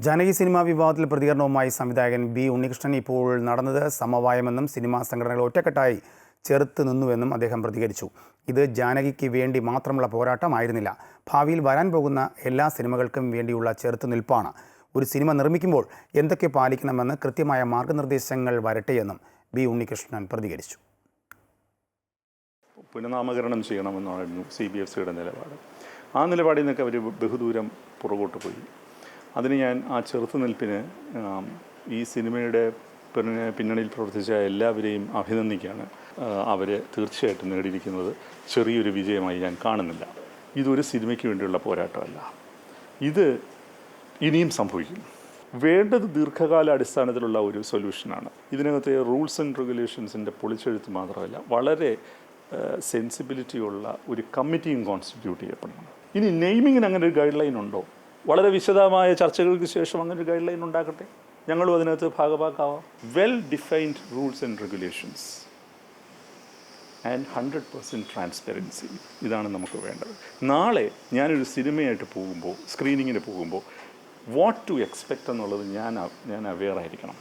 Janaki cinema വിവാദത്തിൽ പ്രതികരണവുമായി സംവിധായകൻ ബി ഉണ്ണികൃഷ്ണൻ. ഇപ്പോൾ നടന്നത് സമവായമെന്നും സിനിമാ സംഘടനകൾ ഒറ്റക്കെട്ടായി ചെറുത്ത് നിന്നുവെന്നും അദ്ദേഹം പ്രതികരിച്ചു. ഇത് ജാനകിക്ക് വേണ്ടി മാത്രമുള്ള പോരാട്ടമായിരുന്നില്ല, ഭാവിയിൽ വരാൻ പോകുന്ന എല്ലാ സിനിമകൾക്കും വേണ്ടിയുള്ള ചെറുത്തുനിൽപ്പാണ്. ഒരു സിനിമ നിർമ്മിക്കുമ്പോൾ എന്തൊക്കെ പാലിക്കണമെന്ന് കൃത്യമായ മാർഗനിർദ്ദേശങ്ങൾ വരട്ടെയെന്നും ബി ഉണ്ണികൃഷ്ണൻ പ്രതികരിച്ചു. പുനഃനാമകരണം ചെയ്യണമെന്നായിരുന്നു CBFCയുടെ നിലപാട്. ആ നിലപാടിൽ നിന്നൊക്കെ അവർ ബഹുദൂരം പുറകോട്ട് പോയി. അതിന് ഞാൻ ആ ചെറുത്തുനിൽപ്പിന് ഈ സിനിമയുടെ പിന്നണിയിൽ പ്രവർത്തിച്ച എല്ലാവരെയും അഭിനന്ദിക്കുകയാണ്. അവർ തീർച്ചയായിട്ടും നേടിയിരിക്കുന്നത് ചെറിയൊരു വിജയമായി ഞാൻ കാണുന്നില്ല. ഇതൊരു സിനിമയ്ക്ക് വേണ്ടിയുള്ള പോരാട്ടമല്ല, ഇത് ഇനിയും സംഭവിക്കും. വേണ്ടത് ദീർഘകാല അടിസ്ഥാനത്തിലുള്ള ഒരു സൊല്യൂഷനാണ്. ഇതിനകത്തെ റൂൾസ് ആൻഡ് റെഗുലേഷൻസിൻ്റെ പൊളിച്ചെഴുത്ത് മാത്രമല്ല, വളരെ സെൻസിബിലിറ്റിയുള്ള ഒരു കമ്മിറ്റിയും കോൺസ്റ്റിറ്റ്യൂട്ട് ചെയ്യപ്പെടണം. ഇനി നെയിമിങ്ങിന് അങ്ങനെ ഒരു ഗൈഡ് ലൈൻ ഉണ്ടോ? വളരെ വിശദമായ ചർച്ചകൾക്ക് ശേഷം അങ്ങനെ ഒരു ഗൈഡ് ലൈൻ ഉണ്ടാക്കട്ടെ, ഞങ്ങളും അതിനകത്ത് ഭാഗഭാക്കാവാം. Well defined rules and regulations and 100% transparency, ഇതാണ് നമുക്ക് വേണ്ടത്. നാളെ ഞാനൊരു സിനിമയായിട്ട് പോകുമ്പോൾ, സ്ക്രീനിങ്ങിന് പോകുമ്പോൾ വാട്ട് ടു എക്സ്പെക്റ്റ് എന്നുള്ളത് ഞാൻ അവെയർ ആയിരിക്കണം.